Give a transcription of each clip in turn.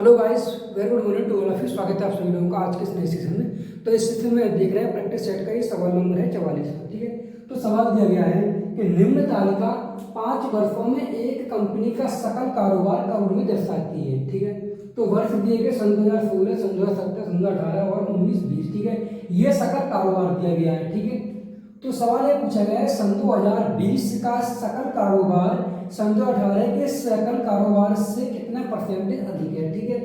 Hello guys, very good morning to all of you. स्वागत है आप सभी लोगों का आज के इस नए सेशन में। तो इस सेशन में देख रहे हैं प्रैक्टिस सेट का ये सवाल नंबर है 44। ठीक है, तो सवाल दिया गया है कि निम्न तालिका 5 वर्षों में एक कंपनी का सकल कारोबार करोड़ में दर्शाती है। ठीक है, तो वर्ष दिए गए सन 2016, सन 2017, सन 2018 और 19-20। ठीक है, ये सकल कारोबार दिया गया है। ठीक है, तो सवाल ये पूछा गया है सन 2020 का सकल कारोबार सन 2018 के सकल कारोबार से कितना परसेंटेज अधिक है। ठीक है,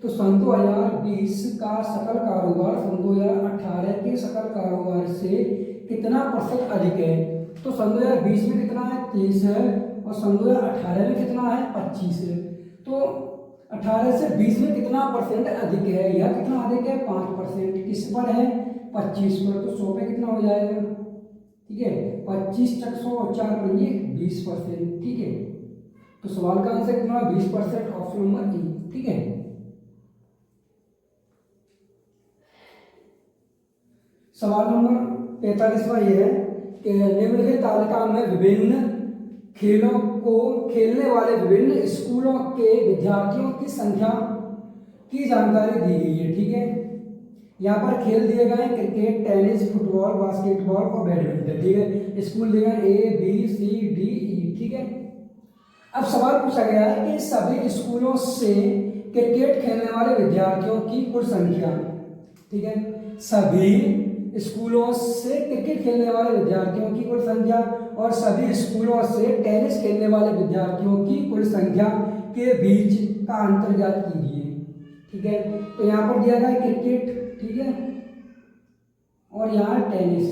तो सन 2020 का सकल कारोबार सन 2018 के सकल कारोबार से कितना % अधिक है। तो सन 2020 में कितना है, 30 है, और सन 2018 में कितना है, 25 है। तो 18 से 20 में कितना % अधिक है, यह कितना अधिक है, 5%। किस पर है, 25 पर। तो 100 पे कितना हो जाएगा, ठीक है, 25 × 100 और 4 पंजे 20%। ठीक है, तो सवाल का आंसर कितना, 20%, ऑप्शन नंबर ए। ठीक है, सवाल नंबर 45वां ये है कि निम्नलिखित तालिका में विभिन्न खेलों को खेलने वाले विभिन्न स्कूलों के विद्यार्थियों की संख्या की जानकारी दी गई है। ठीक है, यहाँ पर खेल दिए गए क्रिकेट, टेनिस, फुटबॉल, बास्केटबॉल और बैडमिंटन। ठीक है, स्कूल दिए गए A, B, C, D, E। ठीक है, अब सवाल पूछा गया है कि सभी स्कूलों से क्रिकेट खेलने वाले विद्यार्थियों की कुल संख्या। ठीक है, सभी स्कूलों से क्रिकेट खेलने वाले विद्यार्थियों की कुल संख्या और सभी स्कूलों से टेनिस खेलने वाले विद्यार्थियों की कुल संख्या के बीच का अंतर ज्ञात कीजिए। ठीक है, तो यहाँ पर दिया गया क्रिकेट, ठीक है, और यहाँ टेनिस।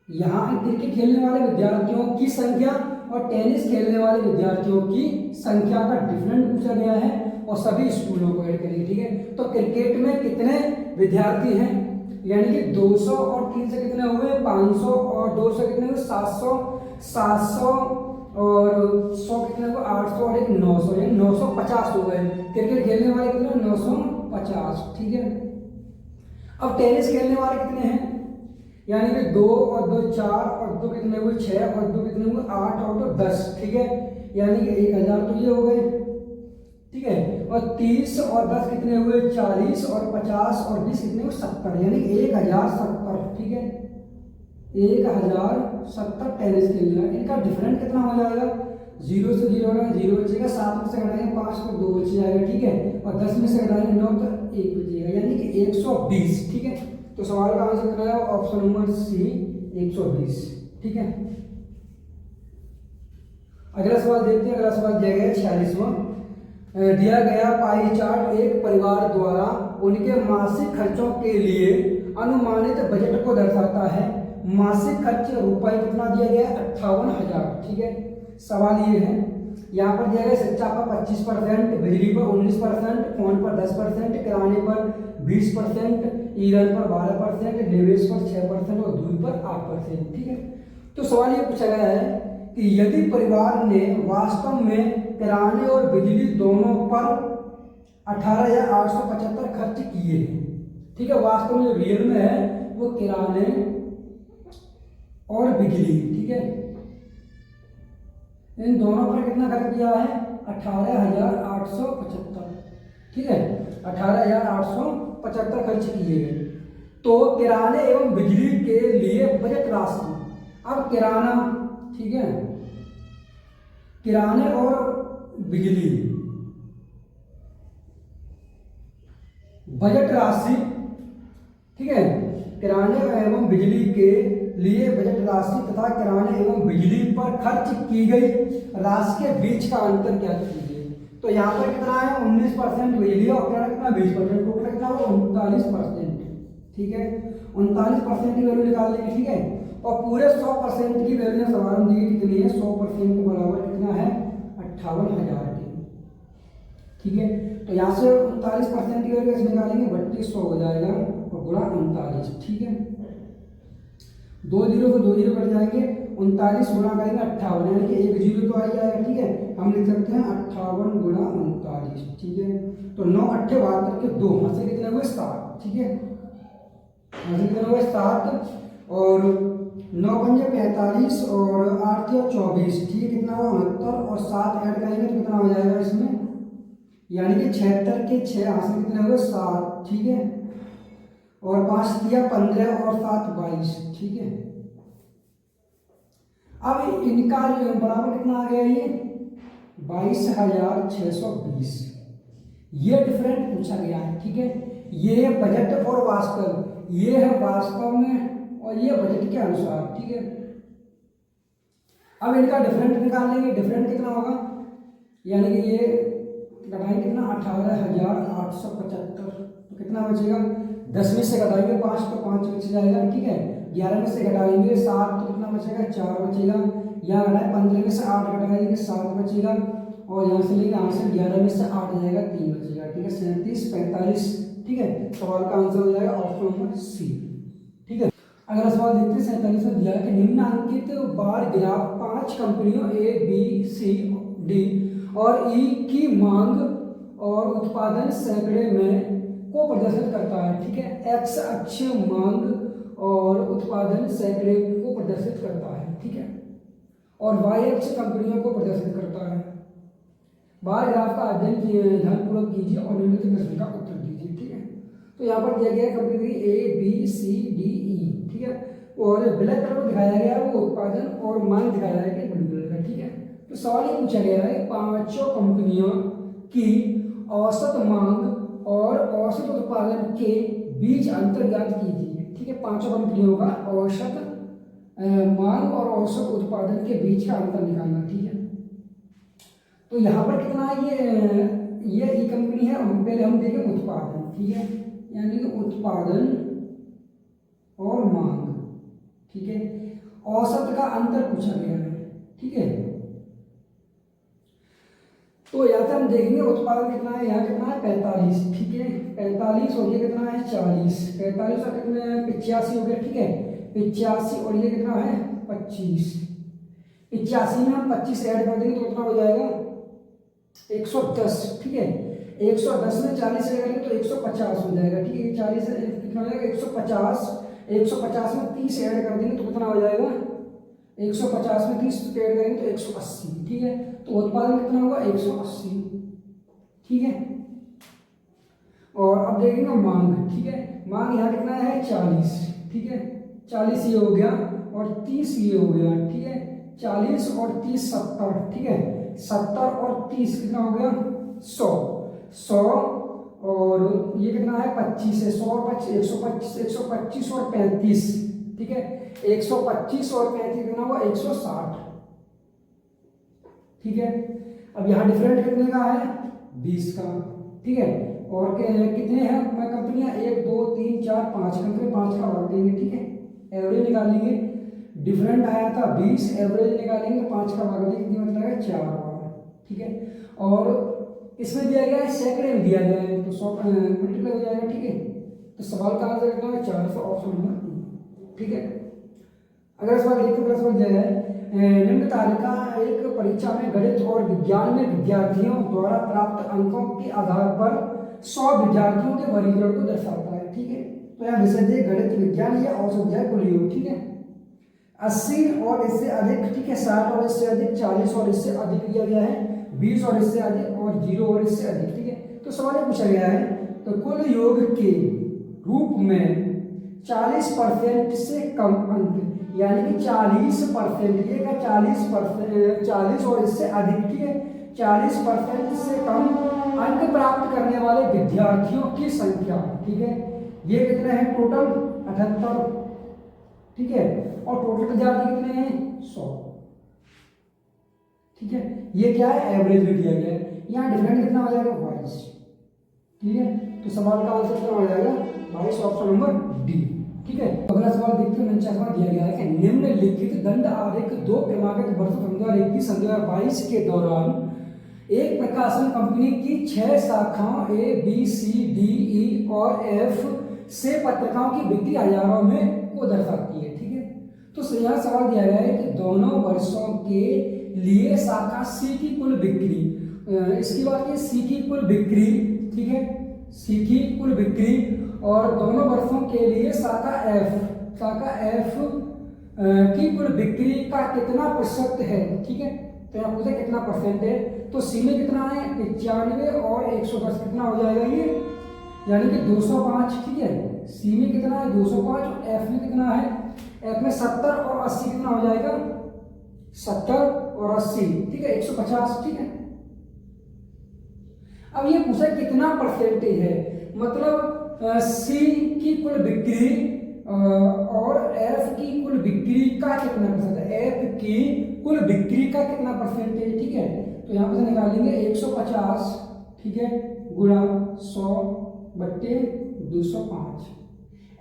यहाँ क्रिकेट खेलने वाले विद्यार्थियों की संख्या और टेनिस खेलने वाले विद्यार्थियों की संख्या का डिफरेंट पूछा गया है और सभी स्कूलों को ऐड करिए। ठीक है, तो क्रिकेट में कितने विद्यार्थी हैं, यानी कि 200 और 3 से कितने हुए, 500, और 2 से कितने हुए, 700, 700 और 100 कितने हुए, 800 और एक 900, यानी 950 हो गए। क्रिकेट खेलने वाले कितने, 950। ठीक है, अब टेनिस खेलने वाले कितने हैं, यानी कि 2 और 2 4 और 2 कितने हुए, 6 और 2 कितने हुए, 8 और 2 10। ठीक है, यानी कि 1000 तो ये हो गए। ठीक है, और 30 और 10 कितने हुए, 40 और 50 और 20 कितने हुए, 70, यानी 1070। ठीक है, 1070 टेनिस खेलने वाले। इनका डिफरेंट कितना हो जाएगा, 0 से 0 होगा, 0 बचेगा, 7 में से घटाएंगे 5 तो 2 बच जाएगा। ठीक है, और 10 में से घटाएंगे 9 तो 1 बचेगा, यानी कि 120। ठीक है, तो सवाल का आंसर कितना है, ऑप्शन नंबर सी, 120। ठीक है, अगला सवाल देखते हैं। अगला सवाल दिया गया 46वां। दिया गया पाई चार्ट एक परिवार द्वारा उनके मासिक खर्चों के लिए अनुमानित बजट को दर्शाता है। मासिक खर्च रुपए कितना दिया गया, 58,000। ठीक है, सवाल ये है, यहाँ पर दिया गया शिक्षा पर 25%, बिजली पर 19%, फोन पर 10%, किराने पर 20%, ईंधन पर 12%, निवेश पर 6% और दूध पर 8%। ठीक है, तो सवाल ये पूछा गया है कि यदि परिवार ने वास्तव में किराने और बिजली दोनों पर 18,875 खर्च किए हैं। ठीक है, वास्तव में जो रियल में है वो किराने और बिजली, ठीक है, इन दोनों पर कितना खर्च किया है, 18,875। ठीक है, 18,875 खर्च किए गए। तो किराने एवं बिजली के लिए बजट राशि, अब किराना, ठीक है, किराने और बिजली बजट राशि, ठीक है, किराने एवं बिजली के लिए बजट राशि तथा किराने एवं बिजली पर खर्च की गई राशि के बीच का अंतर क्या कीजिए। तो यहाँ पर कितना है, 19% बिजली और किराना कितना, 20%, टोटल कितना हो, 39%। ठीक है, 39% की वैल्यू निकाल लेंगे। ठीक है, और पूरे 100% की वैल्यू सवाल दी कितनी है, 100% के बराबर कितना है, 58,000 की। ठीक है, तो यहाँ से 39% की वैल्यू निकालेंगे, 3200 हो जाएगा और गुणा 39। ठीक है, 2 जीरो को 2 जीरो कट जाएंगे, 39 गुणा करेंगे 58, यानी कि 1 जीरो तो आ जाएगा। ठीक है, हम लिख सकते हैं 58 गुणा 39। ठीक है, तो 9 8 72 के 2 यहाँ से कितने हुए, 7। ठीक है, यहाँ से कितने हुए, 7, और 9 पंजे 45 और 8 24। ठीक है, कितना हुआ, 69, और 7 ऐड करेंगे तो कितना हो जाएगा इसमें, यानी कि 76 के 6 यहाँ से कितने हो गए 7, ठीक है, और 5 दिया 15 और 7 22, ठीक है। अब इनका बराबर कितना आ गया ये 22,620, ये डिफरेंट पूछा गया है, ठीक है। ये है बजट और वास्तव, ये है वास्तव में और ये बजट के अनुसार, ठीक है। अब इनका डिफरेंट निकाल लेंगे, डिफरेंट कितना होगा, यानी कि ये घटाएंगे कितना 18,875, तो कितना बचेगा 10 में से घटाएंगे 5 तो 5 बच जाएगा, ठीक है। 11 में से घटाएंगे 7 तो कितना बचेगा 4 बचेगा, यहाँ घटाए 15 में से 8 घटाएंगे 7 बचेगा, और यहाँ से लेंगे यहाँ से 11 में से 8 जाएगा 3 बचेगा, ठीक है। 37 45, ठीक है। सवाल का आंसर हो जाएगा ऑप्शन नंबर सी, ठीक है। अगला सवाल देखते हैं 47 में दिया है कि निम्नलिखित बार ग्राफ 5 कंपनियों ए बी सी डी और ई की मांग और उत्पादन सैकड़े में को प्रदर्शित करता है, ठीक है। एक्स अक्ष मांग और उत्पादन सैकड़े को प्रदर्शित करता है, ठीक है, और वाई अक्ष कंपनियों को प्रदर्शित करता है। बार ग्राफ का अध्ययन ध्यानपूर्वक कीजिए और निम्नलिखित प्रश्न का उत्तर दीजिए, ठीक है। तो यहाँ पर दिया गया company A B C D E, ठीक है, और ब्लैक कलर में दिखाया गया है वो उत्पादन और मांग दिखाया है कि ब्लू कलर का, ठीक है। तो सवाल ये पूछा गया है 5 कंपनियों की औसत मांग और औसत उत्पादन के बीच अंतर ज्ञात कीजिए, ठीक है। 5 कंपनियों का औसत मांग और औसत उत्पादन के बीच का अंतर निकालना, ठीक है। तो यहाँ पर कितना ये ई कंपनी है, पहले हम देखें उत्पादन, ठीक है, यानी कि उत्पादन और मांग, ठीक है। औसत का अंतर पूछा गया है, ठीक है। तो यहाँ से हम देखेंगे उत्पादन कितना है, यहाँ कितना है 45, ठीक है, 45, और ये कितना है 40, 45 और कितना है 85 हो गया, ठीक है, 85, और ये कितना है 25, 85 में हम 25 ऐड कर देंगे तो कितना हो जाएगा 110, ठीक है। 110 में 40 ऐड करेंगे तो 150 हो जाएगा, ठीक है। 40 कितना हो जाएगा 150, 150 में 30 ऐड कर देंगे तो कितना हो जाएगा 150 में 30 ऐड करेंगे तो 180, ठीक है। तो उत्पादन कितना होगा 180, ठीक है। और अब देखेंगे मांग, ठीक है। मांग यहाँ कितना है 40, ठीक है, 40 ये हो गया और 30 ये हो गया, ठीक है। 40 और 30 70, ठीक है, 70 और 30 कितना हो गया 100, 100 और ये कितना है 25 है, 100 और 25 125, 125 और 35, ठीक है, 125 और 35 कितना हुआ 160, ठीक है। अब यहाँ डिफरेंट कितने का है 20 का, ठीक है। और कितने हैं कंपनियां 1 2 3 4 5 कंपनी 5 का भाग देंगे, ठीक है, एवरेज निकालेंगे। डिफरेंट आया था 20, एवरेज निकालेंगे तो 5 का भाग देंगे, कितनी मतलब है 4, ठीक है। और इसमें दिया गया है सैकड़े में दिया गया है तो 100 मल्टीप्लाई हो जाएगा, ठीक है। तो सवाल का आंसर कितना है 400, ऑप्शन नंबर, ठीक है। अगला सवाल देखो, अगला सवाल दिया है निम्न तालिका एक परीक्षा में गणित और विज्ञान में विद्यार्थियों द्वारा प्राप्त अंकों के आधार पर 100 विद्यार्थियों के वर्गीकरण को दर्शाता है, ठीक है। तो यहाँ विषय दिए गणित विज्ञान या औसत है कुल योग, ठीक है। 80 और इससे अधिक, ठीक है, 60 और इससे अधिक, 40 और इससे अधिक दिया गया है, 20 और इससे अधिक और 0 और इससे अधिक, ठीक है। तो सवाल पूछा गया है तो कुल योग के रूप में 40% से कम अंक, यानी कि 40%, ये क्या 40%, 40 और इससे अधिक, ठीक है, 40% से कम अंक प्राप्त करने वाले विद्यार्थियों की संख्या, ठीक है। ये कितने हैं टोटल 78, ठीक है, और टोटल विद्यार्थी कितने हैं 100, ठीक है। ये क्या है एवरेज में दिया गया है। यहाँ डिफरेंट कितना हो जाएगा 22, ठीक है। तो सवाल का आंसर कितना हो जाएगा 22, ऑप्शन नंबर डी, ठीक है। अगला सवाल देखते हैं, नीचे सवाल दिया गया है कि निम्नलिखित दंड आरेख 2 क्रमागत वर्ष 2021-2022 के दौरान एक प्रकाशन कंपनी की 6 शाखाओं ए बी सी डी ई और एफ से पत्रिकाओं की बिक्री हजारों में को दर्शाती है, ठीक है। तो यहाँ सवाल दिया गया है कि दोनों वर्षों के लिए शाखा सी की कुल बिक्री, इसकी बात की सी की कुल बिक्री, ठीक है, सी की कुल बिक्री, और दोनों वर्षों के लिए शाखा एफ की कुल बिक्री का कितना प्रतिशत है, ठीक है। तो यहाँ पूछे कितना परसेंट है, तो सी में कितना है 95 और 110 कितना हो जाएगा ये, यानी कि 205, ठीक है। सी में कितना है 205 और एफ में कितना है, एफ में 70 और 80 कितना हो जाएगा 70 और 80, ठीक है 150, ठीक है। अब ये पूछा कितना परसेंटेज है, मतलब सी की कुल बिक्री और एफ की कुल बिक्री का कितना परसेंट है, एफ की कुल बिक्री का कितना परसेंटेज, ठीक है। तो यहाँ पर निकालेंगे 150, ठीक है, गुणा 100 बट्टे 205।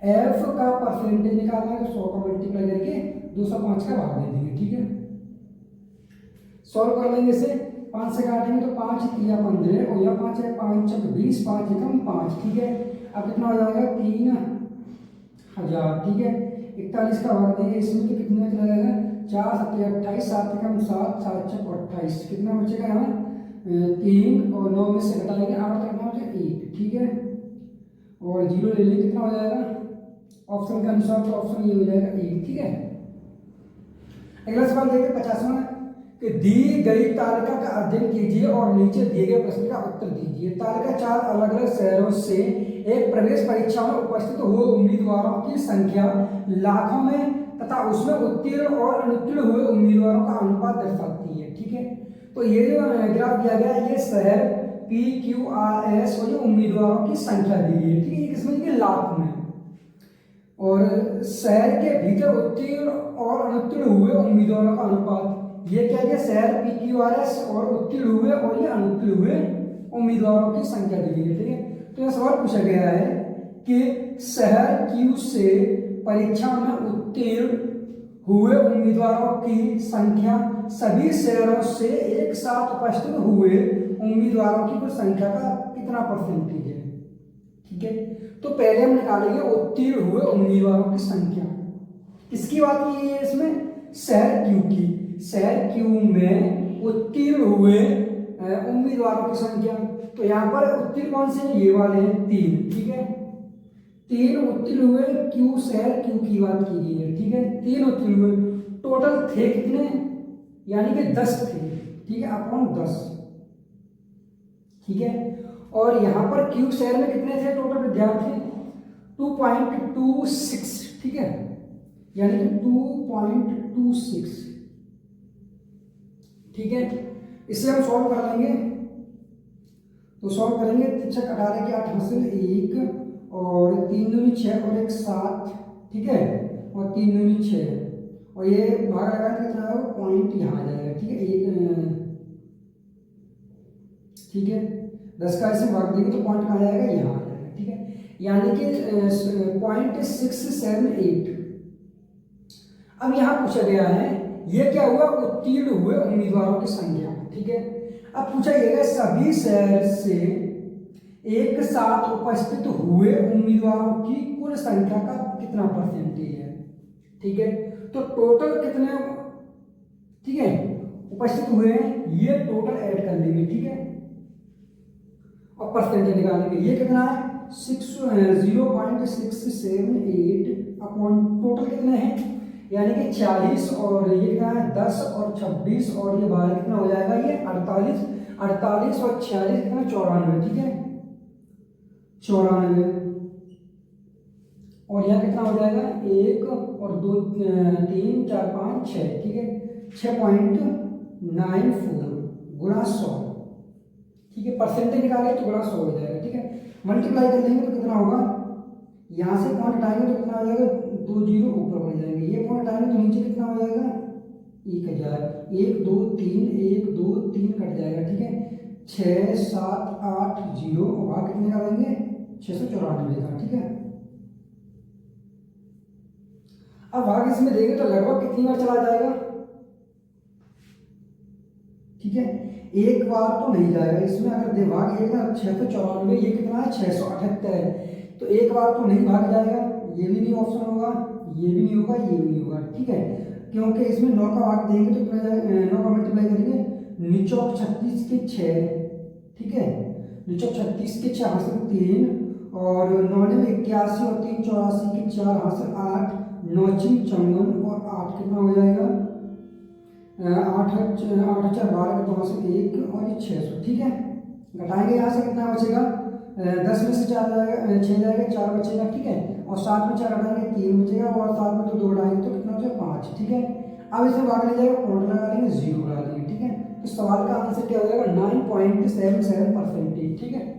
एफ का परसेंटेज निकालना है तो 100 का मल्टीप्लाई करके 205 का भाग दे देंगे, ठीक है। सॉल्व कर लेंगे इसे, 5 से काटेंगे तो 5 3 15 और यहाँ 5 है 5 6 20, 5 एकम 5, ठीक है। अब कितना हो जाएगा 3000, ठीक है। 41 का भाग देंगे इसमें तो कितने में चला जाएगा 4 7 28, 7 एकम 7, 7 6 28, कितना बचेगा यहाँ 3 और 9 में से घटाएंगे 8 तक कितना बचेगा 1, ठीक है। और 0 ले लेंगे कितना हो जाएगा ऑप्शन के अनुसार, तो ऑप्शन ये हो जाएगा 1, ठीक है। अगला सवाल देखिए 50वां कि दी गई तालिका का अध्ययन कीजिए और नीचे दिए गए प्रश्न का उत्तर दीजिए। तालिका 4 अलग अलग शहरों से एक प्रवेश परीक्षा में उपस्थित हुए उम्मीदवारों की संख्या लाखों में तथा उसमें उत्तीर्ण और अनुत्तीर्ण हुए उम्मीदवारों का अनुपात दर्शाती है, ठीक है। तो ये जो ग्राफ दिया गया है ये शहर PQRS और ये उम्मीदवारों की संख्या दी है, ठीक है। ये किसमें की लाख में, और शहर के भीतर उत्तीर्ण और अनुत्तीर्ण हुए उम्मीदवारों का अनुपात, ये क्या है शहर PQRS और उत्तीर्ण हुए और ये अनुत्तीर्ण हुए उम्मीदवारों की संख्या दी गई है, ठीक है। तो यह सवाल पूछा गया है कि शहर Q से परीक्षा में उत्तीर्ण हुए उम्मीदवारों की संख्या सभी शहरों से एक साथ उपस्थित हुए उम्मीदवारों की कुल संख्या का कितना परसेंटेज है, ठीक है। तो पहले हम निकालेंगे उत्तीर्ण हुए उम्मीदवारों की संख्या, किसकी बात की है इसमें, शहर Q की। शहर Q में उत्तीर्ण हुए उम्मीदवारों की संख्या, तो यहाँ पर उत्तीर्ण कौन से हैं, ये वाले हैं 3, ठीक है। 3 उत्तीर्ण हुए Q, शहर Q की बात की गई है, ठीक है। 3 उत्तीर्ण हुए, टोटल थे कितने, यानी कि 10 थे, ठीक है, अपॉन 10, ठीक है। और यहाँ पर Q शहर में कितने थे टोटल विद्यार्थी 2.26, ठीक है, यानी कि 2.26, ठीक है। इसे हम सॉल्व कर लेंगे, तो सॉल्व करेंगे 6 18 के 8 हासिल 1 और 3 दूनी 6 और 1 7, ठीक है, और 3 दूनी 6 और ये भाग लगा कितना है पॉइंट यहाँ आ जाएगा, ठीक है। 1, ठीक है, 10 का इसे भाग देंगे तो पॉइंट कहाँ जाएगा, यहाँ आ जाएगा, ठीक है, यानी कि 0.678। अब यहाँ पूछा गया है ये क्या हुआ, उत्तीर्ण हुए उम्मीदवारों की संख्या, ठीक है। अब पूछा गया सभी शहर से एक साथ उपस्थित हुए उम्मीदवारों की कुल संख्या का कितना परसेंटेज है, ठीक है। तो टोटल कितने, ठीक है, उपस्थित हुए हैं ये टोटल ऐड कर लेंगे, ठीक है, और परसेंटेज निकालेंगे। ये कितना है 0.678 अपॉन टोटल कितने हैं, यानी कि 40 और ये कितना है 10 और 26 और ये 12 कितना हो जाएगा ये 48, 48 और 46 कितना 94, ठीक है, 94। और यहाँ कितना हो जाएगा 1 और 2 3 4 5 6, ठीक है, 6.94 गुणा 100, ठीक है। परसेंटेज निकाले तो गुणा 100 हो जाएगा, ठीक है। मल्टीप्लाई कर लेंगे तो कितना होगा, यहाँ से पॉइंट हटाएंगे तो कितना हो जाएगा 2 0 ऊपर बढ़ जाएंगे, ये पॉइंट हटाएंगे तो नीचे कितना हो जाएगा 1000, 1 2 3 1 2 3 कट जाएगा, ठीक है। 6 7 8 0 और भाग कितने का लेंगे 694 का, ठीक है। अब भाग इसमें देंगे तो लगभग कितनी बार चला जाएगा, ठीक है, एक बार तो नहीं जाएगा इसमें। अगर भाग एक ना 694, ये कितना है 678, तो एक बार तो नहीं भाग जाएगा, ये भी नहीं ऑप्शन होगा, ये भी नहीं होगा, ये भी नहीं होगा, ठीक है, क्योंकि इसमें 9 का भाग देंगे तो कितना जाएगा, 9 का मल्टीप्लाई करेंगे निचोक 36 के 6, ठीक है, निचोक 36 के 6 हासिल 3 और 9 में 81 और 3 84 के 4 हासिल 8, 9 54 और 8 कितना हो जाएगा आठ अच्छा 12 का 2 से 1 और ये 600, ठीक है। घटाएंगे यहाँ से कितना बचेगा, 10 में से 4 जाएगा, 6 जाएगा, 4 बचेगा, ठीक है। और 7 में 4 घटाएंगे 3 बचेगा, और 7 में तो 2 घटाएंगे तो कितना बचेगा 5, ठीक है। अब इसमें भाग ले जाएगा, पॉइंट लगा देंगे, 0 लगा देंगे, ठीक है। तो सवाल का आंसर क्या हो जाएगा 9.77%, ठीक है।